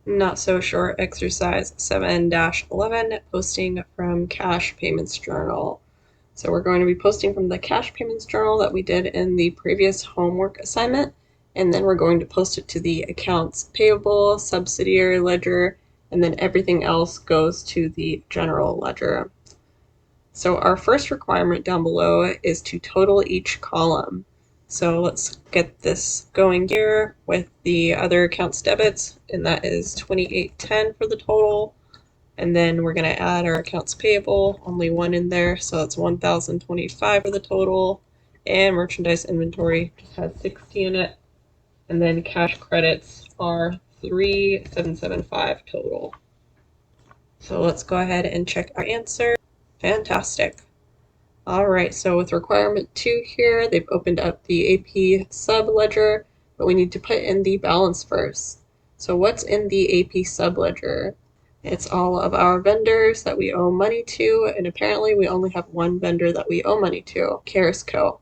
Not so short exercise 7-11, posting from cash payments journal. So we're going to be posting from the cash payments journal that we did in the previous homework assignment, and then we're going to post it to the accounts payable, subsidiary ledger, and then everything else goes to the general ledger. So our first requirement down below is to total each column. So let's get this going here with the other accounts debits, and that is 2810 for the total. And then we're going to add our accounts payable, only one in there, so that's 1025 for the total. And merchandise inventory just has 60 in it. And then cash credits are 3775 total. So let's go ahead and check our answer. Fantastic. All right, so with requirement 2 here, they've opened up the AP subledger, but we need to put in the balance first. So what's in the AP subledger? It's all of our vendors that we owe money to, and apparently we only have one vendor that we owe money to, Karis Co.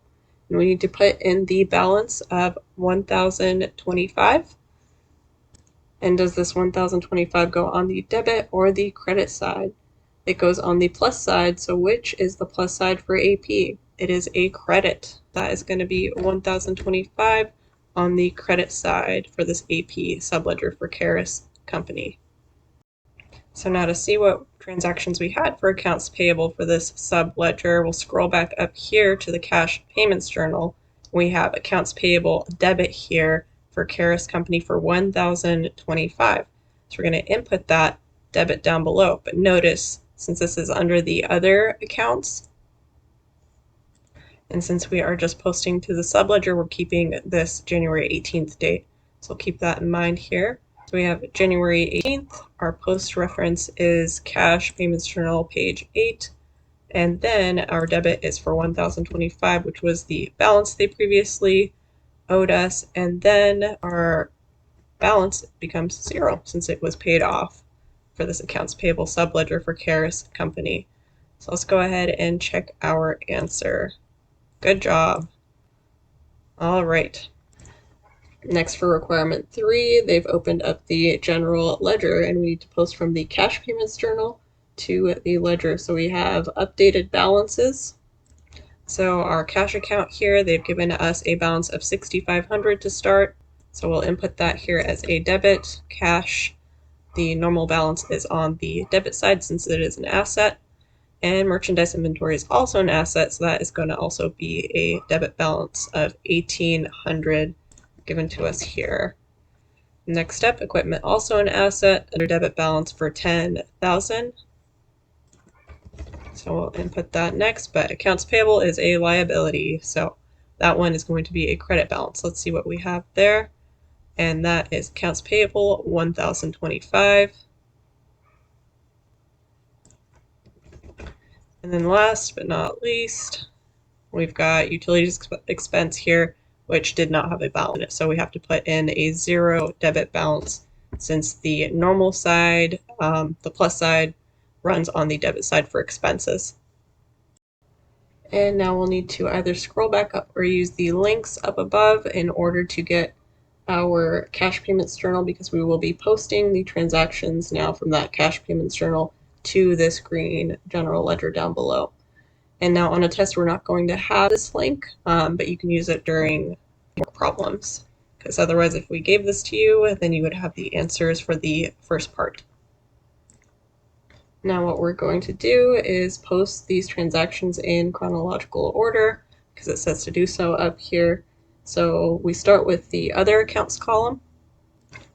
And we need to put in the balance of 1025. And does this 1025 go on the debit or the credit side? It goes on the plus side, so which is the plus side for AP? It is a credit. That is going to be 1025 on the credit side for this AP subledger for Karis Company. So now to see what transactions we had for accounts payable for this subledger, we'll scroll back up here to the cash payments journal. We have accounts payable debit here for Karis Company for 1025. So we're going to input that debit down below, but notice since this is under the other accounts, and since we are just posting to the subledger, we're keeping this January 18th date. So keep that in mind here. So we have January 18th. Our post reference is cash payments journal page 8. And then our debit is for 1025, which was the balance they previously owed us. And then our balance becomes 0 since it was paid off for this accounts payable subledger for Karis Company. So let's go ahead and check our answer. Good job. All right. Next for requirement 3, they've opened up the general ledger and we need to post from the cash payments journal to the ledger. So we have updated balances. So our cash account here, they've given us a balance of 6,500 to start. So we'll input that here as a debit. Cash, the normal balance is on the debit side since it is an asset. And merchandise inventory is also an asset, so that is going to also be a debit balance of 1,800 given to us here. Next up, equipment also an asset, under debit balance for 10,000. So we'll input that next, but accounts payable is a liability, so that one is going to be a credit balance. Let's see what we have there. And that is accounts payable 1025. And then last but not least, we've got utilities expense here, which did not have a balance in it. So we have to put in a 0 debit balance since the normal side, the plus side, runs on the debit side for expenses. And now we'll need to either scroll back up or use the links up above in order to get our cash payments journal, because we will be posting the transactions now from that cash payments journal to this green general ledger down below. And now on a test, we're not going to have this link, but you can use it during problems. Because otherwise, if we gave this to you, then you would have the answers for the first part. Now what we're going to do is post these transactions in chronological order, because it says to do so up here. So we start with the other accounts column.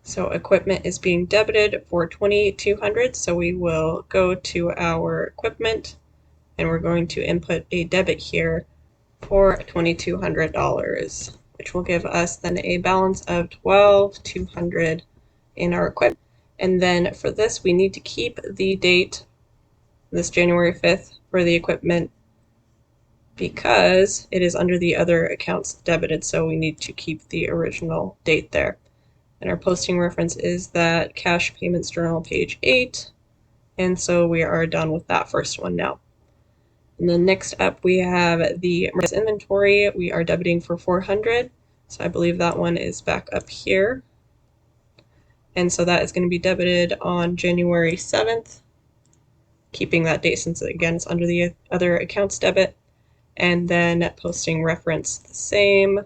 So equipment is being debited for 2,200, so we will go to our equipment and we're going to input a debit here for $2,200, which will give us then a balance of 12,200 in our equipment. And then for this, we need to keep the date, this January 5th, for the equipment because it is under the other accounts debited, so we need to keep the original date there. And our posting reference is that cash payments journal page 8, and so we are done with that first one now. And then next up we have the merchandise inventory. We are debiting for 400, so I believe that one is back up here. And so that is going to be debited on January 7th, keeping that date since, again, it's under the other accounts debit. And then posting reference the same.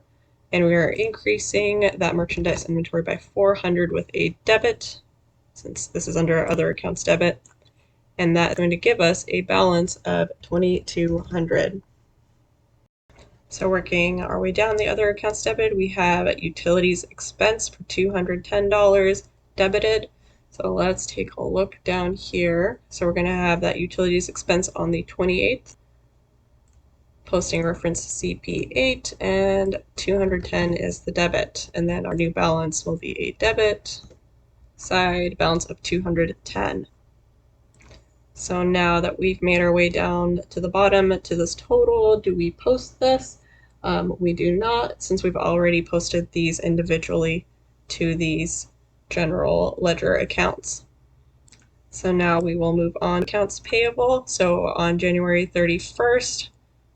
And we are increasing that merchandise inventory by 400 with a debit, since this is under other accounts debit. And that is going to give us a balance of $2,200. So working our way down the other accounts debit, we have utilities expense for $210 debited. So let's take a look down here. So we're going to have that utilities expense on the 28th. Posting reference CP8, and 210 is the debit. And then our new balance will be a debit side balance of 210. So now that we've made our way down to the bottom to this total, do we post this? We do not, since we've already posted these individually to these general ledger accounts. So now we will move on to accounts payable. So on January 31st,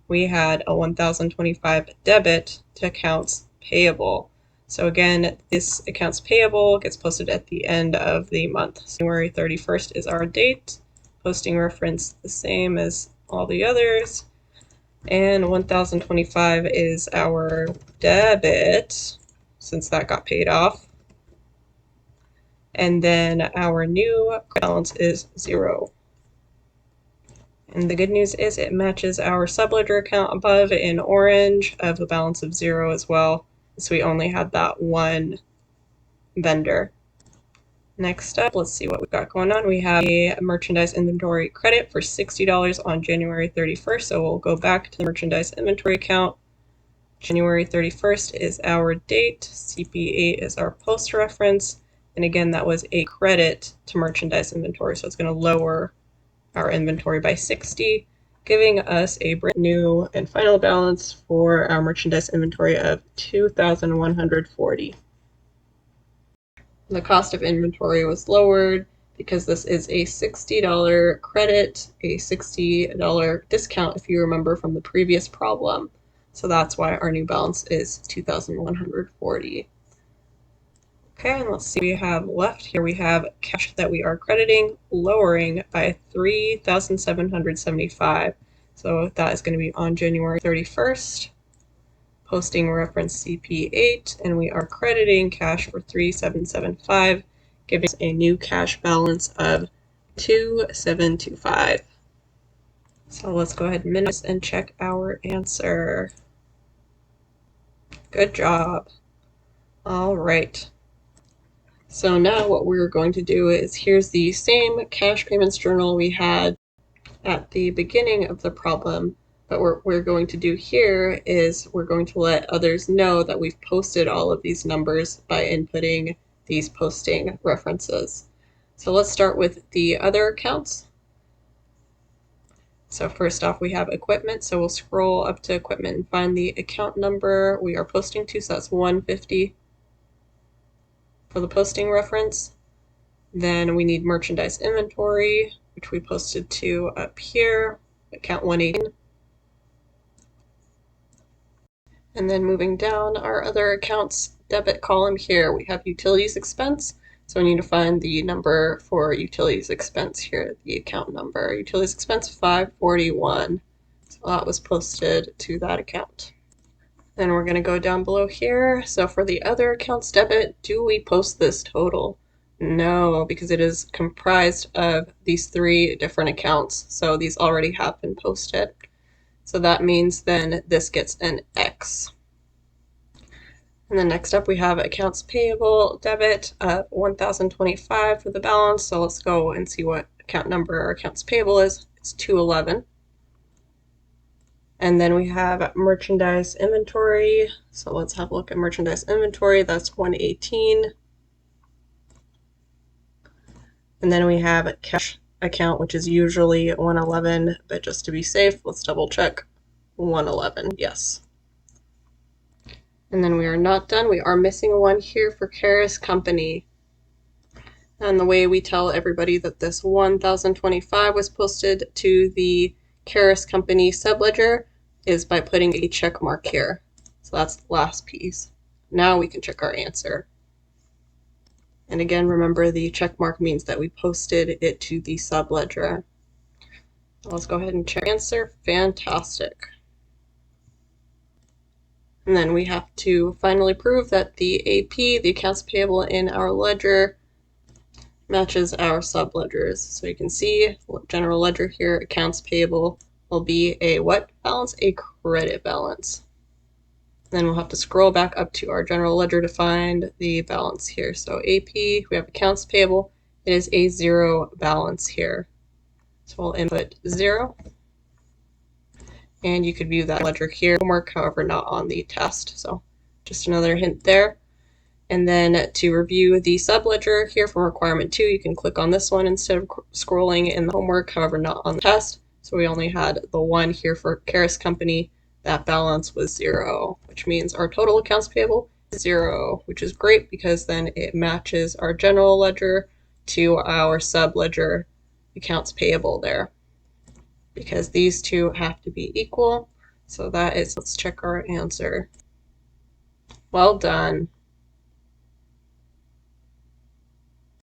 we had a $1,025 debit to accounts payable. So again, this accounts payable gets posted at the end of the month. So January 31st is our date. Posting reference the same as all the others. And 1,025 is our debit, since that got paid off. And then our new balance is 0. And the good news is it matches our subledger account above in orange of a balance of 0 as well. So we only had that one vendor. Next up, let's see what we've got going on. We have a merchandise inventory credit for $60 on January 31st. So we'll go back to the merchandise inventory account. January 31st is our date. CP8 is our post reference. And again, that was a credit to merchandise inventory. So it's going to lower our inventory by 60, giving us a brand new and final balance for our merchandise inventory of $2,140. The cost of inventory was lowered because this is a $60 credit, a $60 discount if you remember from the previous problem. So that's why our new balance is $2,140. Okay, and let's see what we have left here. We have cash that we are crediting, lowering by $3,775. So that is going to be on January 31st. Posting reference CP8, and we are crediting cash for $3,775, giving us a new cash balance of $2,725. So let's go ahead and minimize and check our answer. Good job. All right. So now what we're going to do is, here's the same cash payments journal we had at the beginning of the problem. But what we're going to do here is we're going to let others know that we've posted all of these numbers by inputting these posting references. So let's start with the other accounts. So first off, we have equipment. So we'll scroll up to equipment and find the account number we are posting to. So that's 150 for the posting reference. Then we need merchandise inventory, which we posted to up here, account 118. And then moving down our other accounts debit column here, we have utilities expense. So we need to find the number for utilities expense here, the account number. Utilities expense 541. So that was posted to that account. Then we're going to go down below here. So for the other accounts debit, do we post this total? No, because it is comprised of these 3 different accounts. So these already have been posted. So that means then this gets an X. And then next up we have accounts payable debit of $1,025 for the balance. So let's go and see what account number our accounts payable is. It's 211. And then we have merchandise inventory. So let's have a look at merchandise inventory. That's 118. And then we have cash account, which is usually 111, but just to be safe, let's double check. 111, yes. And then we are not done. We are missing one here for Karis Company. And the way we tell everybody that this 1,025 was posted to the Karis Company subledger is by putting a check mark here. So that's the last piece. Now we can check our answer. And again, remember the check mark means that we posted it to the subledger. Let's go ahead and check answer. Fantastic. And then we have to finally prove that the AP, the accounts payable in our ledger, matches our subledgers. So you can see general ledger here, accounts payable will be a what balance? A credit balance. Then we'll have to scroll back up to our general ledger to find the balance here. So AP, we have accounts payable, it is a 0 balance here. So we'll input 0. And you could view that ledger here, homework, however, not on the test. So just another hint there. And then to review the subledger here from requirement 2, you can click on this one instead of scrolling in the homework, however, not on the test. So we only had the one here for Karas Company. That balance was 0, which means our total accounts payable is 0, which is great because then it matches our general ledger to our subledger accounts payable there, because these two have to be equal. So that is, let's check our answer. Well done.